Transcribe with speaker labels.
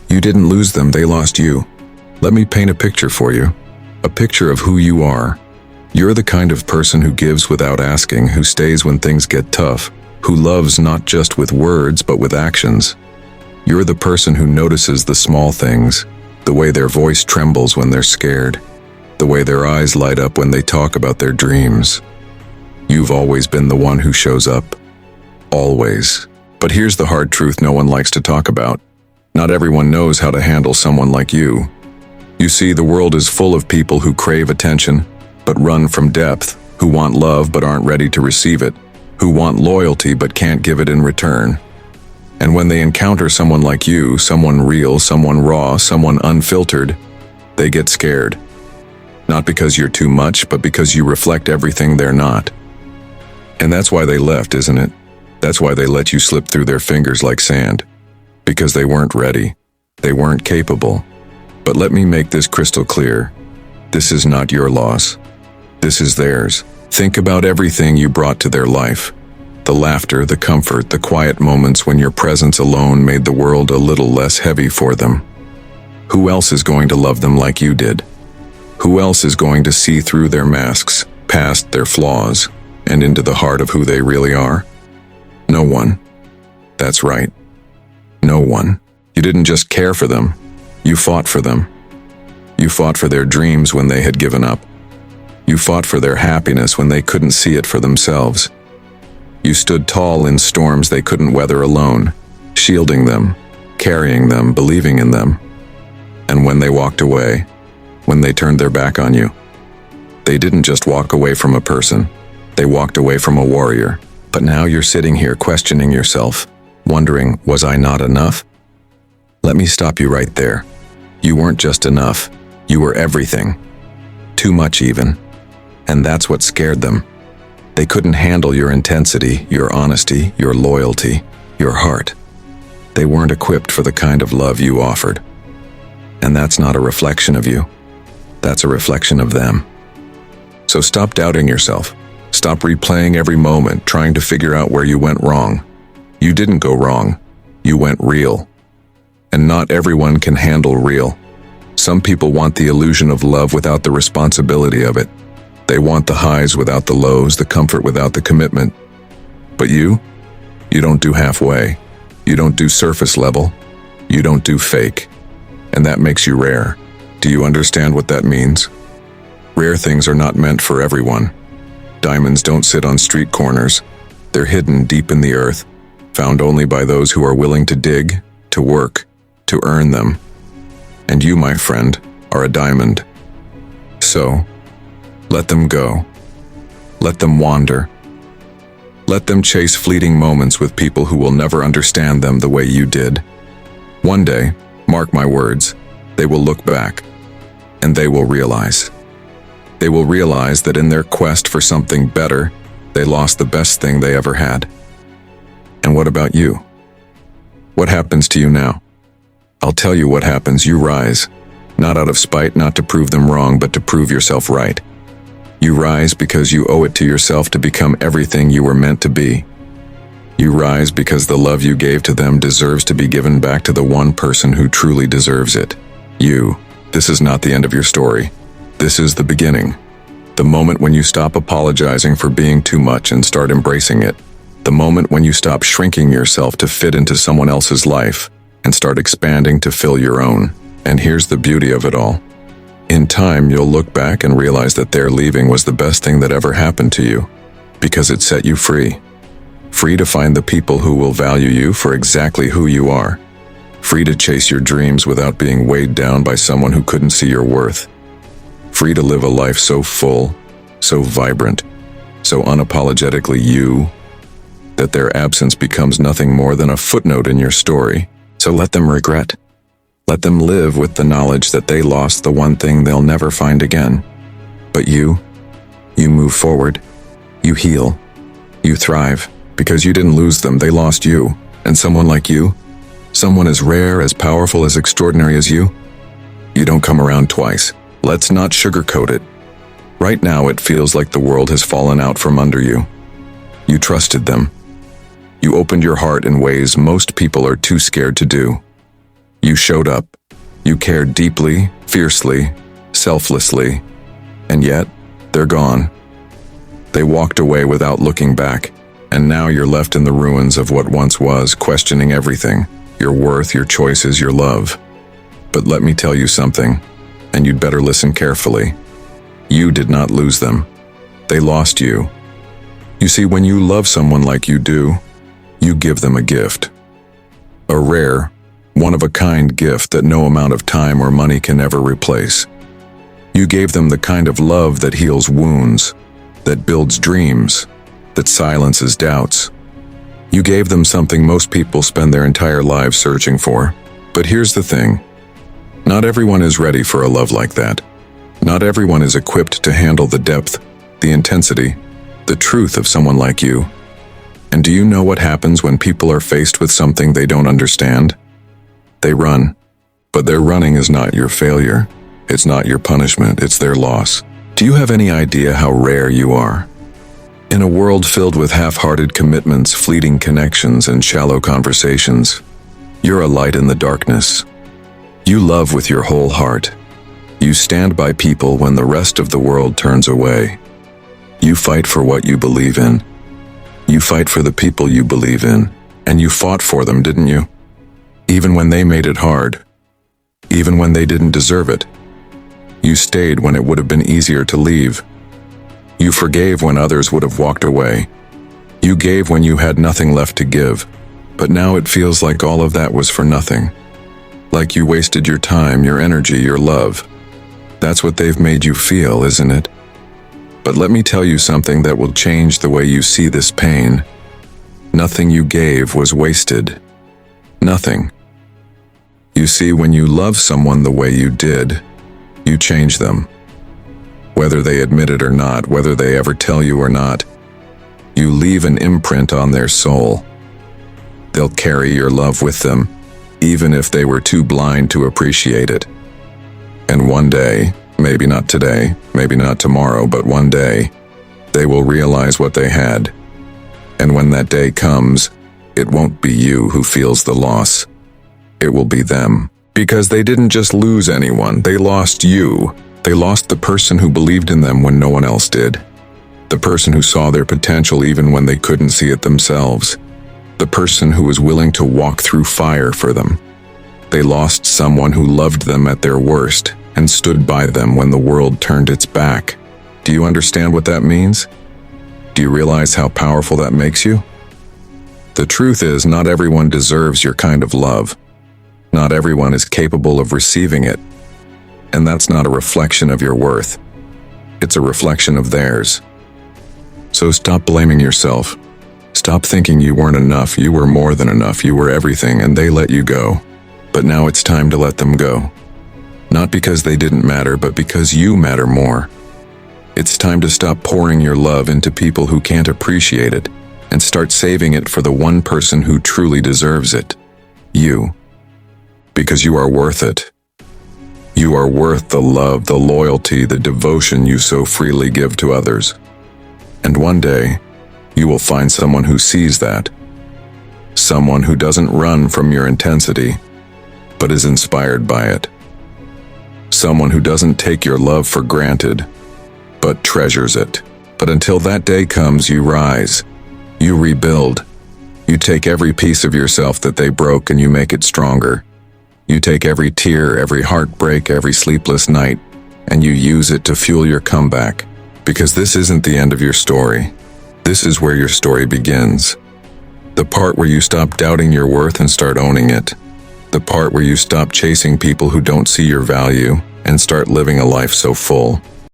Speaker 1: You didn't lose them, they lost you. Let me paint a picture for you. A picture of who you are. You're the kind of person who gives without asking, who stays when things get tough, who loves not just with words but with actions. You're the person who notices the small things, the way their voice trembles when they're scared, the way their eyes light up when they talk about their dreams. You've always been the one who shows up. Always. But here's the hard truth no one likes to talk about. Not everyone knows how to handle someone like you. You see, the world is full of people who crave attention, but run from depth, who want love but aren't ready to receive it, who want loyalty but can't give it in return. And when they encounter someone like you, someone real, someone raw, someone unfiltered, they get scared. Not because you're too much, but because you reflect everything they're not. And that's why they left, isn't it? That's why they let you slip through their fingers like sand. Because they weren't ready. They weren't capable. But let me make this crystal clear. This is not your loss. This is theirs. Think about everything you brought to their life. The laughter, the comfort, the quiet moments when your presence alone made the world a little less heavy for them. Who else is going to love them like you did? Who else is going to see through their masks, past their flaws, and into the heart of who they really are? No one. That's right. No one. You didn't just care for them. You fought for them. You fought for their dreams when they had given up. You fought for their happiness when they couldn't see it for themselves. You stood tall in storms they couldn't weather alone, shielding them, carrying them, believing in them. And when they walked away, when they turned their back on you, they didn't just walk away from a person, they walked away from a warrior. But now you're sitting here questioning yourself, wondering, was I not enough? Let me stop you right there. You weren't just enough, you were everything. Too much even. And that's what scared them. They couldn't handle your intensity, your honesty, your loyalty, your heart. They weren't equipped for the kind of love you offered. And that's not a reflection of you. That's a reflection of them. So stop doubting yourself. Stop replaying every moment, trying to figure out where you went wrong. You didn't go wrong. You went real. And not everyone can handle real. Some people want the illusion of love without the responsibility of it. They want the highs without the lows, the comfort without the commitment. But you don't do halfway. You don't do surface level. You don't do fake. And that makes you rare. Do you understand what that means? Rare things are not meant for everyone. Diamonds don't sit on street corners. They're hidden deep in the earth, found only by those who are willing to dig, to work, to earn them. And you, my friend, are a diamond. So, let them go. Let them wander. Let them chase fleeting moments with people who will never understand them the way you did. One day, mark my words, they will look back, and they will realize. They will realize that in their quest for something better, they lost the best thing they ever had. And what about you? What happens to you now? I'll tell you what happens. You rise, not out of spite, not to prove them wrong, but to prove yourself right. You rise because you owe it to yourself to become everything you were meant to be. You rise because the love you gave to them deserves to be given back to the one person who truly deserves it. You. This is not the end of your story. This is the beginning. The moment when you stop apologizing for being too much and start embracing it. The moment when you stop shrinking yourself to fit into someone else's life and start expanding to fill your own. And here's the beauty of it all. In time, you'll look back and realize that their leaving was the best thing that ever happened to you, because it set you free. Free to find the people who will value you for exactly who you are. Free to chase your dreams without being weighed down by someone who couldn't see your worth. Free to live a life so full, so vibrant, so unapologetically you, that their absence becomes nothing more than a footnote in your story. So let them regret. Let them live with the knowledge that they lost the one thing they'll never find again. But you move forward. You heal. You thrive. Because you didn't lose them, they lost you. And someone like you, someone as rare, as powerful, as extraordinary as you don't come around twice. Let's not sugarcoat it. Right now it feels like the world has fallen out from under you. You trusted them. You opened your heart in ways most people are too scared to do. You showed up. You cared deeply, fiercely, selflessly, and yet, they're gone. They walked away without looking back, and now you're left in the ruins of what once was, questioning everything, your worth, your choices, your love. But let me tell you something, and you'd better listen carefully. You did not lose them. They lost you. You see, when you love someone like you do, you give them a gift. A rare, one-of-a-kind gift that no amount of time or money can ever replace. You gave them the kind of love that heals wounds, that builds dreams, that silences doubts. You gave them something most people spend their entire lives searching for. But here's the thing. Not everyone is ready for a love like that. Not everyone is equipped to handle the depth, the intensity, the truth of someone like you. And do you know what happens when people are faced with something they don't understand? They run. But their running is not your failure. It's not your punishment, it's their loss. Do you have any idea how rare you are? In a world filled with half-hearted commitments, fleeting connections, and shallow conversations, you're a light in the darkness. You love with your whole heart. You stand by people when the rest of the world turns away. You fight for what you believe in. You fight for the people you believe in, and you fought for them, didn't you? Even when they made it hard. Even when they didn't deserve it. You stayed when it would have been easier to leave. You forgave when others would have walked away. You gave when you had nothing left to give. But now it feels like all of that was for nothing. Like you wasted your time, your energy, your love. That's what they've made you feel, isn't it? But let me tell you something that will change the way you see this pain. Nothing you gave was wasted. Nothing. You see, when you love someone the way you did, you change them. Whether they admit it or not, whether they ever tell you or not, you leave an imprint on their soul. They'll carry your love with them, even if they were too blind to appreciate it. And one day, maybe not today, maybe not tomorrow, but one day, they will realize what they had. And when that day comes, it won't be you who feels the loss. It will be them. Because they didn't just lose anyone, they lost you. They lost the person who believed in them when no one else did. The person who saw their potential even when they couldn't see it themselves. The person who was willing to walk through fire for them. They lost someone who loved them at their worst and stood by them when the world turned its back. Do you understand what that means? Do you realize how powerful that makes you? The truth is, not everyone deserves your kind of love. Not everyone is capable of receiving it. And that's not a reflection of your worth. It's a reflection of theirs. So stop blaming yourself. Stop thinking you weren't enough. You were more than enough. You were everything, and they let you go. But now it's time to let them go. Not because they didn't matter, but because you matter more. It's time to stop pouring your love into people who can't appreciate it and start saving it for the one person who truly deserves it. You. Because you are worth it. You are worth the love, the loyalty, the devotion you so freely give to others. And one day, you will find someone who sees that. Someone who doesn't run from your intensity, but is inspired by it. Someone who doesn't take your love for granted, but treasures it. But until that day comes, you rise. You rebuild. You take every piece of yourself that they broke and you make it stronger. You take every tear, every heartbreak, every sleepless night, and you use it to fuel your comeback. Because this isn't the end of your story. This is where your story begins. The part where you stop doubting your worth and start owning it. The part where you stop chasing people who don't see your value and start living a life so full